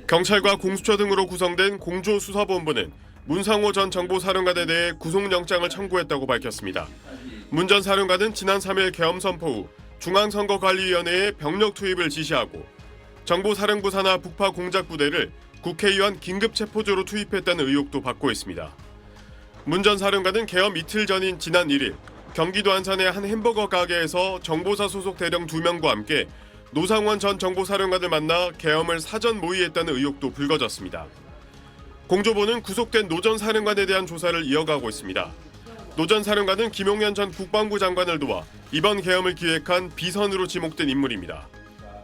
경찰과 공수처 등으로 구성된 공조수사본부는 문상호 전 정보사령관에 대해 구속영장을 청구했다고 밝혔습니다. 문 전 사령관은 지난 3일 계엄 선포 후 중앙선거관리위원회에 병력 투입을 지시하고 정보사령부 산하 북파 공작부대를 국회의원 긴급체포조로 투입했다는 의혹도 받고 있습니다. 문 전 사령관은 계엄 이틀 전인 지난 1일 경기도 안산의 한 햄버거 가게에서 정보사 소속 대령 2명과 함께 노상원 전 정보사령관을 만나 계엄을 사전 모의했다는 의혹도 불거졌습니다. 공조본은 구속된 노 전 사령관에 대한 조사를 이어가고 있습니다. 노 전 사령관은 김용현 전 국방부 장관을 도와 이번 계엄을 기획한 비선으로 지목된 인물입니다.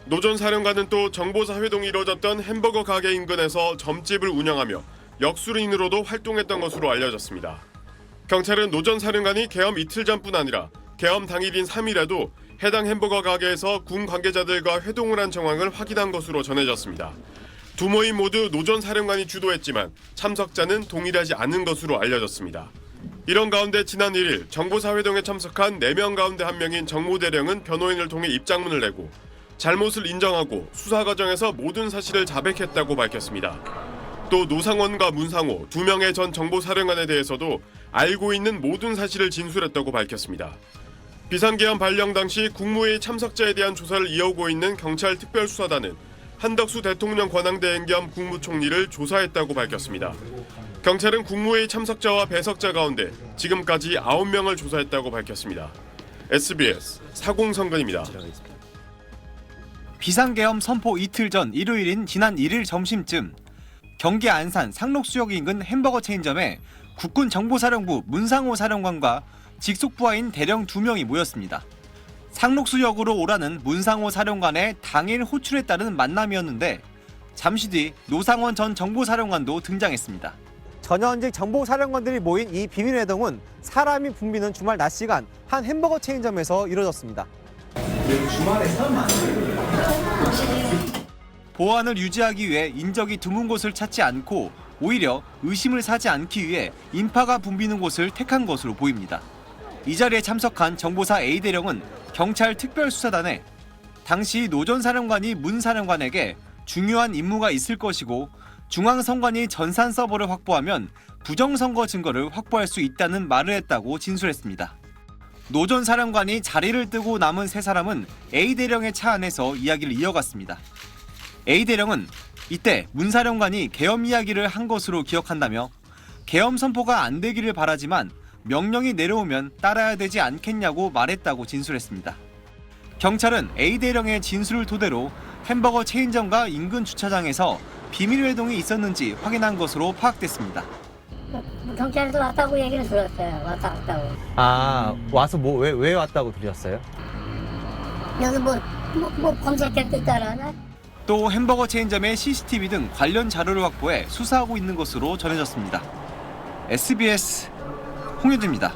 노 전 사령관은 또 정보사 회동이 이뤄졌던 햄버거 가게 인근에서 점집을 운영하며 역술인으로도 활동했던 것으로 알려졌습니다. 경찰은 노 전 사령관이 계엄 이틀 전뿐 아니라 계엄 당일인 3일에도 해당 햄버거 가게에서 군 관계자들과 회동을 한 정황을 확인한 것으로 전해졌습니다. 두 모임 모두 노 전 사령관이 주도했지만 참석자는 동일하지 않은 것으로 알려졌습니다. 이런 가운데 지난 1일 정보사 회동에 참석한 4명 가운데 1명인 정모대령은 변호인을 통해 입장문을 내고 잘못을 인정하고 수사 과정에서 모든 사실을 자백했다고 밝혔습니다. 또 노상원과 문상호 2명의 전 정보사령관에 대해서도 알고 있는 모든 사실을 진술했다고 밝혔습니다. 비상계엄 발령 당시 국무회의 참석자에 대한 조사를 이어오고 있는 경찰 특별수사단은 한덕수 대통령 권한대행 겸 국무총리를 조사했다고 밝혔습니다. 경찰은 국무회의 참석자와 배석자 가운데 지금까지 9명을 조사했다고 밝혔습니다. SBS 사공성근입니다. 비상계엄 선포 이틀 전 일요일인 지난 1일 점심쯤 경기 안산 상록수역 인근 햄버거 체인점에 국군 정보사령부 문상호 사령관과 직속 부하인 대령 2명이 모였습니다. 상록수역으로 오라는 문상호 사령관의 당일 호출에 따른 만남이었는데 잠시 뒤 노상원 전 정보사령관도 등장했습니다. 전현직 정보사령관들이 모인 이 비밀회동은 사람이 붐비는 주말 낮 시간 한 햄버거 체인점에서 이뤄졌습니다. 보안을 유지하기 위해 인적이 드문 곳을 찾지 않고 오히려 의심을 사지 않기 위해 인파가 붐비는 곳을 택한 것으로 보입니다. 이 자리에 참석한 정보사 A대령은 경찰 특별수사단에 당시 노 전 사령관이 문 사령관에게 중요한 임무가 있을 것이고 중앙선관위 전산 서버를 확보하면 부정선거 증거를 확보할 수 있다는 말을 했다고 진술했습니다. 노 전 사령관이 자리를 뜨고 남은 세 사람은 A대령의 차 안에서 이야기를 이어갔습니다. A대령은 이때 문 사령관이 계엄 이야기를 한 것으로 기억한다며 계엄 선포가 안 되기를 바라지만 명령이 내려오면 따라야 되지 않겠냐고 말했다고 진술했습니다. 경찰은 A대령의 진술을 토대로 햄버거 체인점과 인근 주차장에서 비밀회동이 있었는지 확인한 것으로 파악됐습니다. 경찰도 왔다고 얘기를 들었어요. 왔다고. 아, 와서 왜 왔다고 들으셨어요? 여기 뭐 검색할 때 따라나? 또 햄버거 체인점의 CCTV 등 관련 자료를 확보해 수사하고 있는 것으로 전해졌습니다. SBS 홍유진입니다.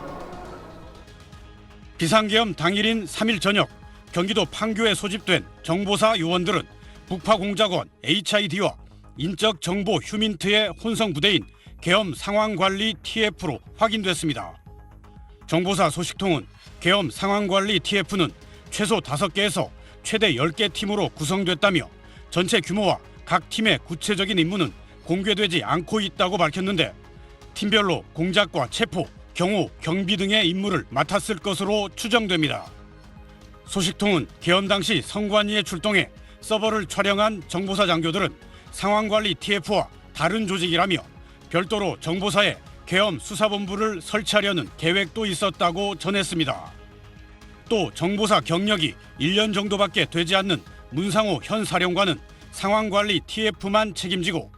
비상계엄 당일인 3일 저녁 경기도 판교에 소집된 정보사 요원들은 북파 공작원 HID와 인적 정보 휴민트의 혼성 부대인 계엄 상황관리 TF로 확인됐습니다. 정보사 소식통은 계엄 상황관리 TF는 최소 5개에서 최대 10개 팀으로 구성됐다며 전체 규모와 각 팀의 구체적인 임무는 공개되지 않고 있다고 밝혔는데 팀별로 공작과 체포, 경호, 경비 등의 임무를 맡았을 것으로 추정됩니다. 소식통은 계엄 당시 선관위에 출동해 서버를 촬영한 정보사 장교들은 상황관리 TF와 다른 조직이라며 별도로 정보사에 계엄 수사본부를 설치하려는 계획도 있었다고 전했습니다. 또 정보사 경력이 1년 정도밖에 되지 않는 문상호 현 사령관은 상황관리 TF만 책임지고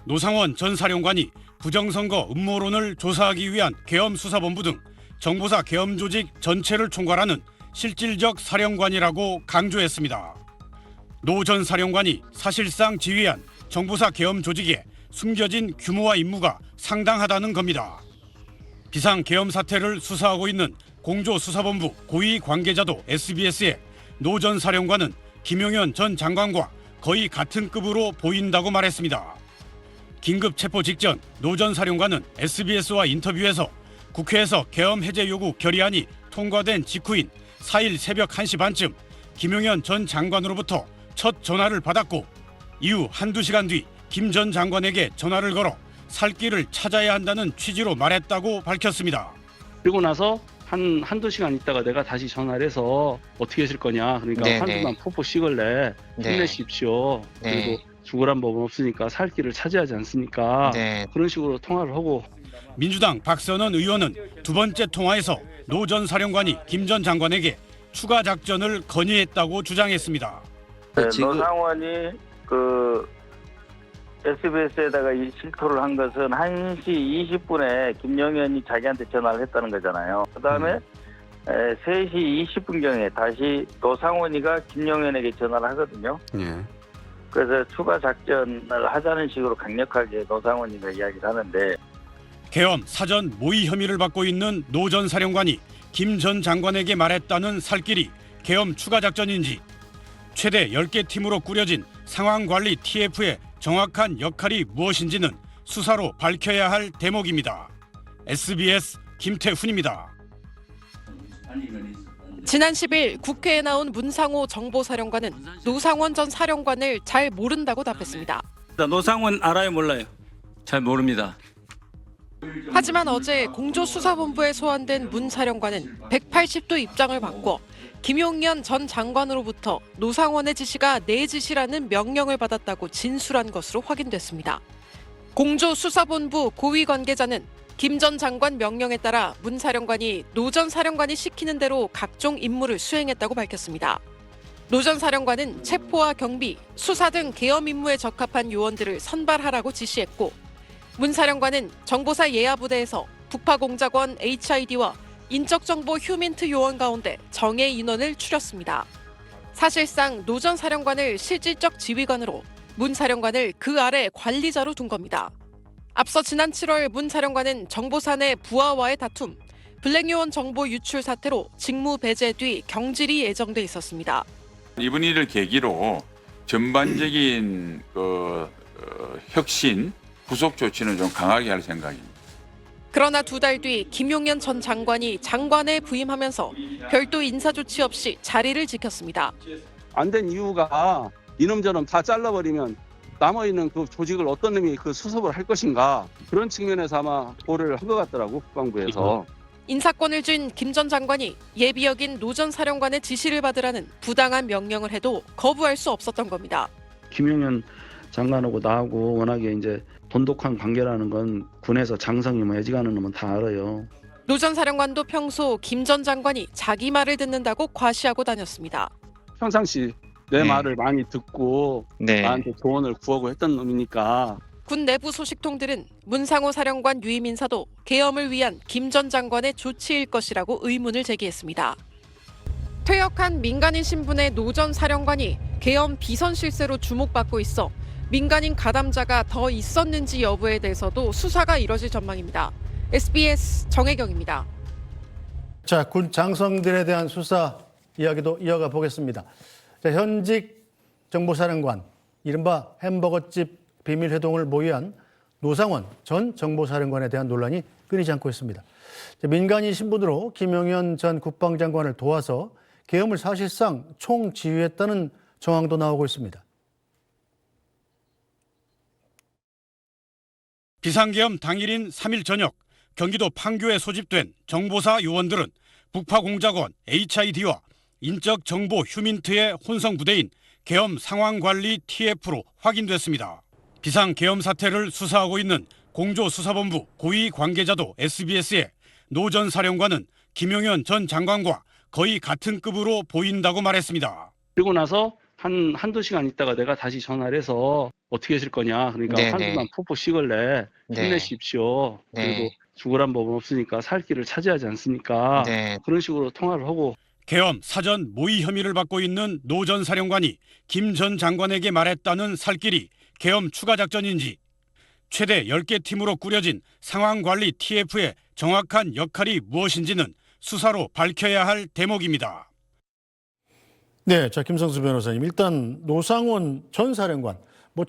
노상원 전 사령관이 부정선거 음모론을 조사하기 위한 계엄 수사본부 등 정보사 계엄 조직 전체를 총괄하는 실질적 사령관이라고 강조했습니다. 노 전 사령관이 사실상 지휘한 정보사 계엄 조직에 숨겨진 규모와 임무가 상당하다는 겁니다. 비상 계엄 사태를 수사하고 있는 공조수사본부 고위 관계자도 SBS에 노 전 사령관은 김용현 전 장관과 거의 같은 급으로 보인다고 말했습니다. 긴급 체포 직전 노 전 사령관은 SBS와 인터뷰에서 국회에서 계엄 해제 요구 결의안이 통과된 직후인 4일 새벽 1시 반쯤 김용현 전 장관으로부터 첫 전화를 받았고 이후 한두 시간 뒤 김 전 장관에게 전화를 걸어 살 길을 찾아야 한다는 취지로 말했다고 밝혔습니다. 그리고 나서 한두 시간 있다가 내가 다시 전화를 해서 어떻게 하실 거냐. 그러니까 네네. 한두만 푹푹 식을래. 네. 힘내십시오. 네. 그리고 죽으란 법은 없으니까 살 길을 찾아야 하지 않습니까? 네. 그런 식으로 통화를 하고 민주당 박선원 의원은 두 번째 통화에서 노 전 사령관이 김 전 장관에게 추가 작전을 건의했다고 주장했습니다. 노상원이 SBS에다가 이 실토를 한 것은 1시 20분에 김용현이 자기한테 전화를 했다는 거잖아요. 그다음에 3시 20분경에 다시 노상원이가 김용현에게 전화를 하거든요. 그래서 추가 작전을 하자는 식으로 강력하게 노상원이가 이야기를 하는데 계엄 사전 모의 혐의를 받고 있는 노 전 사령관이 김 전 장관에게 말했다는 살길이 계엄 추가 작전인지, 최대 10개 팀으로 꾸려진 상황관리 TF의 정확한 역할이 무엇인지는 수사로 밝혀야 할 대목입니다. SBS 김태훈입니다. 지난 10일 국회에 나온 문상호 정보사령관은 노상원 전 사령관을 잘 모른다고 답했습니다. 노상원 알아요, 몰라요? 잘 모릅니다. 하지만 어제 공조수사본부에 소환된 문 사령관은 180도 입장을 바꿔 김용현 전 장관으로부터 노상원의 지시가 내 지시라는 명령을 받았다고 진술한 것으로 확인됐습니다. 공조수사본부 고위 관계자는 김 전 장관 명령에 따라 문 사령관이 노 전 사령관이 시키는 대로 각종 임무를 수행했다고 밝혔습니다. 노 전 사령관은 체포와 경비, 수사 등 계엄 임무에 적합한 요원들을 선발하라고 지시했고, 문 사령관은 정보사 예하부대에서 북파공작원 HID와 인적정보 휴민트 요원 가운데 정예 인원을 추렸습니다. 사실상 노 전 사령관을 실질적 지휘관으로, 문 사령관을 그 아래 관리자로 둔 겁니다. 앞서 지난 7월 문 사령관은 정보사 내 부하와의 다툼, 블랙 요원 정보 유출 사태로 직무 배제 뒤 경질이 예정돼 있었습니다. 이번 일을 계기로 전반적인 혁신, 구속 조치는 좀 강하게 할 생각입니다. 그러나 두 달 뒤 김용현 전 장관이 장관에 부임하면서 별도 인사 조치 없이 자리를 지켰습니다. 안 된 이유가 이놈저놈 다 잘라버리면 남아있는 그 조직을 어떤 놈이 그 수습을 할 것인가, 그런 측면에서 아마 고려를 한 것 같더라고, 국방부에서. 인사권을 쥔 김 전 장관이 예비역인 노 전 사령관의 지시를 받으라는 부당한 명령을 해도 거부할 수 없었던 겁니다. 김용현 장관하고 나하고 워낙에 이제 돈독한 관계라는 건 군에서 장성이 애지가는 놈은 다 알아요. 노 전 사령관도 평소 김 전 장관이 자기 말을 듣는다고 과시하고 다녔습니다. 평상시 내 말을 많이 듣고 나한테 조언을 구하고 했던 놈이니까. 군 내부 소식통들은 문상호 사령관 유임 인사도 계엄을 위한 김 전 장관의 조치일 것이라고 의문을 제기했습니다. 퇴역한 민간인 신분의 노 전 사령관이 계엄 비선 실세로 주목받고 있어 민간인 가담자가 더 있었는지 여부에 대해서도 수사가 이뤄질 전망입니다. SBS 정혜경입니다. 자, 군 장성들에 대한 수사 이야기도 이어가 보겠습니다. 자, 현직 정보사령관, 이른바 햄버거집 비밀회동을 모의한 노상원 전 정보사령관에 대한 논란이 끊이지 않고 있습니다. 자, 민간인 신분으로 김용현 전 국방장관을 도와서 계엄을 사실상 총지휘했다는 정황도 나오고 있습니다. 비상계엄 당일인 3일 저녁, 경기도 판교에 소집된 정보사 요원들은 북파공작원 HID와 인적정보 휴민트의 혼성부대인 계엄 상황관리 TF로 확인됐습니다. 비상계엄 사태를 수사하고 있는 공조수사본부 고위 관계자도 SBS에 노 전 사령관은 김용현 전 장관과 거의 같은 급으로 보인다고 말했습니다. 그리고 나서 한두 시간 있다가 내가 다시 전화를 해서 어떻게 하실 거냐. 그러니까 한두만 푹푹 식을래. 힘내십시오. 그리고 죽으란 법은 없으니까 살 길을 찾아야 하지 않습니까? 그런 식으로 통화를 하고. 계엄 사전 모의 혐의를 받고 있는 노 전 사령관이 김 전 장관에게 말했다는 살길이 계엄 추가 작전인지, 최대 10개 팀으로 꾸려진 상황관리 TF의 정확한 역할이 무엇인지는 수사로 밝혀야 할 대목입니다. 네, 자, 김성수 변호사님, 일단 노상원 전 사령관,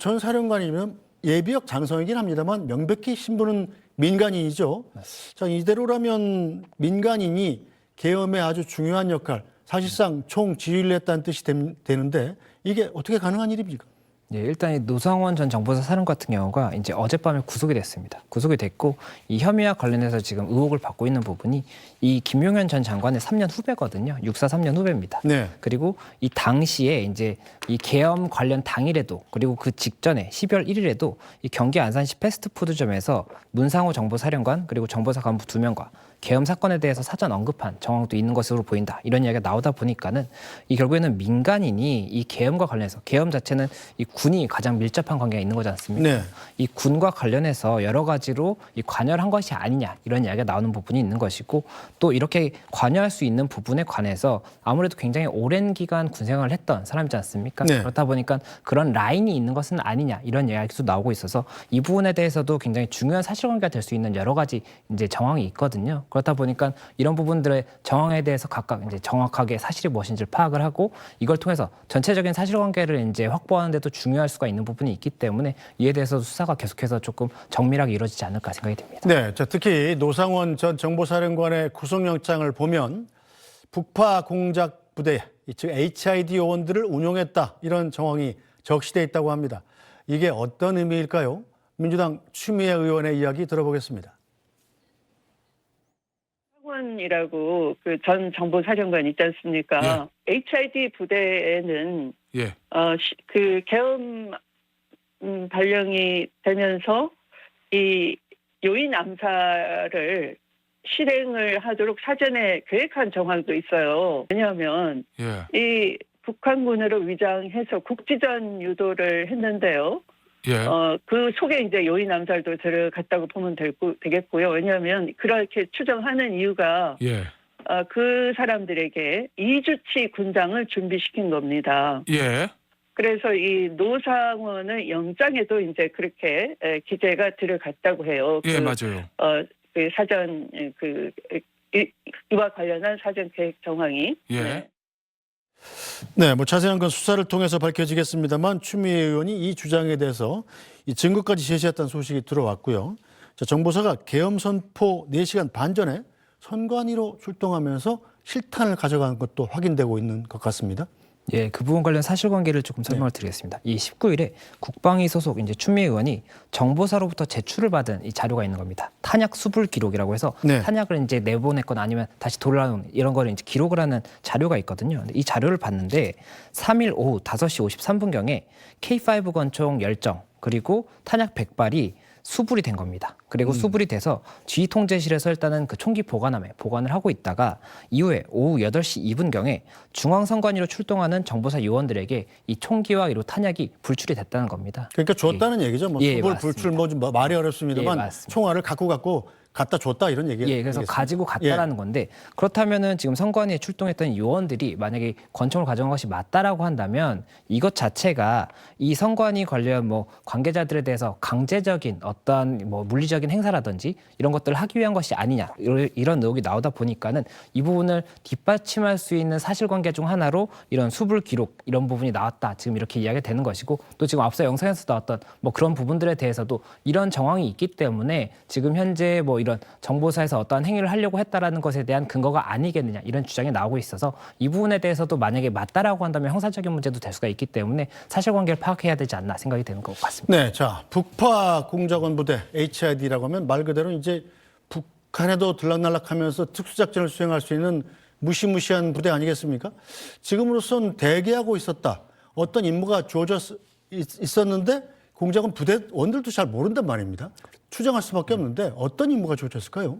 전 사령관이면 예비역 장성이긴 합니다만 명백히 신분은 민간인이죠. 자, 이대로라면 민간인이 계엄의 아주 중요한 역할, 사실상 총지휘를 했다는 뜻이 되는데 이게 어떻게 가능한 일입니까? 예, 일단 이 노상원 전 정보사 사령 같은 경우가 이제 어젯밤에 구속이 됐습니다. 구속이 됐고 이 혐의와 관련해서 지금 의혹을 받고 있는 부분이 이 김용현 전 장관의 3년 후배거든요. 육사 3년 후배입니다. 네. 그리고 이 당시에 이제 이 계엄 관련 당일에도 그리고 그 직전에 12월 1일에도 이 경기 안산시 패스트푸드점에서 문상호 정보사령관 그리고 정보사 간부 2명과 계엄 사건에 대해서 사전 언급한 정황도 있는 것으로 보인다. 이런 이야기가 나오다 보니까는 이 결국에는 민간인이 이 계엄과 관련해서 계엄 자체는 이 군이 가장 밀접한 관계가 있는 거지 않습니까? 네. 이 군과 관련해서 여러 가지로 이 관여를 한 것이 아니냐 이런 이야기가 나오는 부분이 있는 것이고 또 이렇게 관여할 수 있는 부분에 관해서 아무래도 굉장히 오랜 기간 군 생활을 했던 사람이지 않습니까? 네. 그렇다 보니까 그런 라인이 있는 것은 아니냐 이런 이야기도 나오고 있어서 이 부분에 대해서도 굉장히 중요한 사실관계가 될 수 있는 여러 가지 이제 정황이 있거든요. 그렇다 보니까 이런 부분들의 정황에 대해서 각각 이제 정확하게 사실이 무엇인지를 파악을 하고 이걸 통해서 전체적인 사실관계를 이제 확보하는 데도 중요할 수가 있는 부분이 있기 때문에 이에 대해서 수사가 계속해서 조금 정밀하게 이루어지지 않을까 생각이 됩니다. 네, 자, 특히 노상원 전 정보사령관의 구속영장을 보면 북파 공작 부대, 즉 HID 요원들을 운용했다 이런 정황이 적시돼 있다고 합니다. 이게 어떤 의미일까요? 민주당 추미애 의원의 이야기 들어보겠습니다. 이라고 그 전 정보사령관 있지 않습니까? HID 부대에는 그 계엄 발령이 되면서 이 요인 암살을 실행을 하도록 사전에 계획한 정황도 있어요. 왜냐하면 이 북한군으로 위장해서 국지전 유도를 했는데요. 그 속에 이제 요인 암살도 들어갔다고 보면 되겠고요. 왜냐하면 그렇게 추정하는 이유가 그 사람들에게 이주치 군장을 준비시킨 겁니다. 그래서 이 노상원의 영장에도 이제 그렇게 기재가 들어갔다고 해요. 맞아요. 그 사전 이와 관련한 사전 계획 정황이. 네, 뭐 자세한 건 수사를 통해서 밝혀지겠습니다만 추미애 의원이 이 주장에 대해서 이 증거까지 제시했다는 소식이 들어왔고요. 자, 정보사가 계엄 선포 4시간 반 전에 선관위로 출동하면서 실탄을 가져간 것도 확인되고 있는 것 같습니다. 예, 그 부분 관련 사실관계를 조금 설명을 드리겠습니다. 이 19일에 국방위 소속 이제 추미애 의원이 정보사로부터 제출을 받은 이 자료가 있는 겁니다. 탄약 수불 기록이라고 해서 탄약을 이제 내보냈거나 아니면 다시 돌아오는 이런 거를 이제 기록을 하는 자료가 있거든요. 근데 이 자료를 봤는데 3일 오후 5시 53분경에 K5 권총 10정 그리고 탄약 100발이 수불이 된 겁니다. 그리고 수불이 돼서 지휘통제실에서 일단은 그 총기 보관함에 보관을 하고 있다가 이후에 오후 8시 2분경에 중앙선관위로 출동하는 정보사 요원들에게 이 총기와 이로 탄약이 불출이 됐다는 겁니다. 그러니까 줬다는 얘기죠. 뭐 수불, 불출 뭐 말이 어렵습니다만 총알을 갖고 갖다 줬다 이런 얘기예요. 예, 그래서 가지고 갔다라는 건데 그렇다면은 지금 선관위에 출동했던 요원들이 만약에 권총을 가져간 것이 맞다라고 한다면 이것 자체가 이 선관위 관련 뭐 관계자들에 대해서 강제적인 어떤 뭐 물리적인 행사라든지 이런 것들을 하기 위한 것이 아니냐 이런 의혹이 나오다 보니까는 이 부분을 뒷받침할 수 있는 사실관계 중 하나로 이런 수불 기록 이런 부분이 나왔다 지금 이렇게 이야기가 되는 것이고 또 지금 앞서 영상에서 나왔던 뭐 그런 부분들에 대해서도 이런 정황이 있기 때문에 지금 현재 뭐 이런 정보사에서 어떠한 행위를 하려고 했다라는 것에 대한 근거가 아니겠느냐 이런 주장이 나오고 있어서 이 부분에 대해서도 만약에 맞다라고 한다면 형사적인 문제도 될 수가 있기 때문에 사실관계를 파악해야 되지 않나 생각이 되는 것 같습니다. 네, 자 북파 공작원 부대 HID라고 하면 말 그대로 이제 북한에도 들락날락하면서 특수작전을 수행할 수 있는 무시무시한 부대 아니겠습니까? 지금으로선 대기하고 있었다. 어떤 임무가 주어져 있었는데 공작원 부대원들도 잘 모른단 말입니다. 추정할 수밖에 없는데 어떤 임무가 주어졌을까요?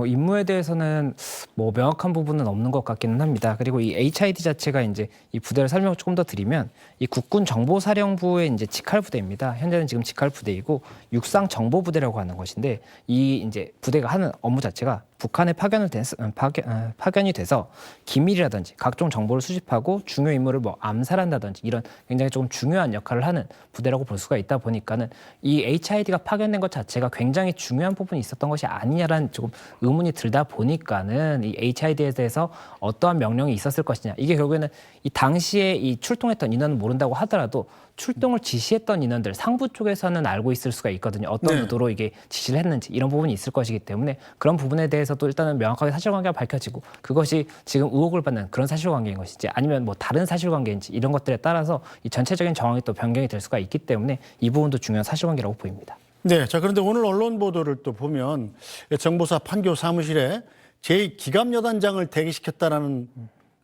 임무에 대해서는 뭐 명확한 부분은 없는 것 같기는 합니다. 그리고 이 HID 자체가 이제 이 부대를 설명을 조금 더 드리면 이 국군 정보사령부의 이제 직할 부대입니다. 현재는 지금 직할 부대이고 육상 정보 부대라고 하는 것인데 이 이제 부대가 하는 업무 자체가 북한에 파견이 돼서 기밀이라든지 각종 정보를 수집하고 중요 인물을 뭐 암살한다든지 이런 굉장히 조금 중요한 역할을 하는 부대라고 볼 수가 있다 보니까는 이 HID가 파견된 것 자체가 굉장히 중요한 부분이 있었던 것이 아니냐라는 조금 의문이 들다 보니까는 이 HID에 대해서 어떠한 명령이 있었을 것이냐 이게 결국에는 이 당시에 이 출동했던 인원은 모른다고 하더라도 출동을 지시했던 인원들 상부 쪽에서는 알고 있을 수가 있거든요. 어떤 네. 의도로 이게 지시를 했는지 이런 부분이 있을 것이기 때문에 그런 부분에 대해서도 일단은 명확하게 사실관계가 밝혀지고 그것이 지금 의혹을 받는 그런 사실관계인 것인지 아니면 뭐 다른 사실관계인지 이런 것들에 따라서 이 전체적인 정황이 또 변경이 될 수가 있기 때문에 이 부분도 중요한 사실관계라고 보입니다. 네, 자 그런데 오늘 언론 보도를 또 보면 정보사 판교 사무실에 제2기갑여단장을 대기시켰다라는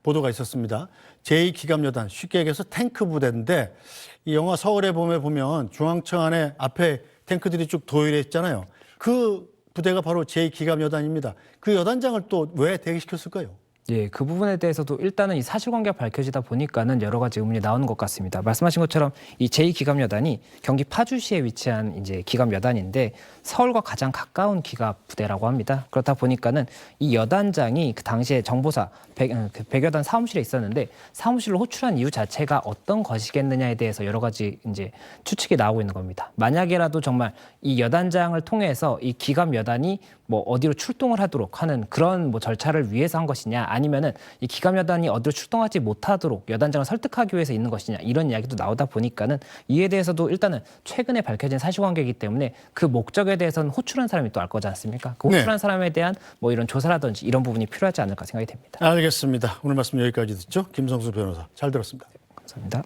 보도가 있었습니다. 제2기갑여단, 쉽게 얘기해서 탱크 부대인데 이 영화 서울의 봄에 보면 중앙청 안에 앞에 탱크들이 쭉 도열해 있잖아요. 그 부대가 바로 제2기갑여단입니다. 그 여단장을 또 왜 대기시켰을까요? 예, 그 부분에 대해서도 일단은 이 사실관계가 밝혀지다 보니까는 여러 가지 의문이 나오는 것 같습니다. 말씀하신 것처럼 이 제2기갑여단이 경기 파주시에 위치한 이제 기갑여단인데 서울과 가장 가까운 기갑 부대라고 합니다. 그렇다 보니까는 이 여단장이 그 당시에 정보사 백여단 사무실에 있었는데 사무실로 호출한 이유 자체가 어떤 것이겠느냐에 대해서 여러 가지 이제 추측이 나오고 있는 겁니다. 만약에라도 정말 이 여단장을 통해서 이 기갑여단이 뭐 어디로 출동을 하도록 하는 그런 뭐 절차를 위해서 한 것이냐 아니면은 이 기갑여단이 어디로 출동하지 못하도록 여단장을 설득하기 위해서 있는 것이냐 이런 이야기도 나오다 보니까는 이에 대해서도 일단은 최근에 밝혀진 사실관계이기 때문에 그 목적에 대해서는 호출한 사람이 또 알 거지 않습니까? 그 호출한 사람에 대한 뭐 이런 조사라든지 이런 부분이 필요하지 않을까 생각이 됩니다. 알겠습니다. 오늘 말씀 여기까지 듣죠. 김성수 변호사 잘 들었습니다. 감사합니다.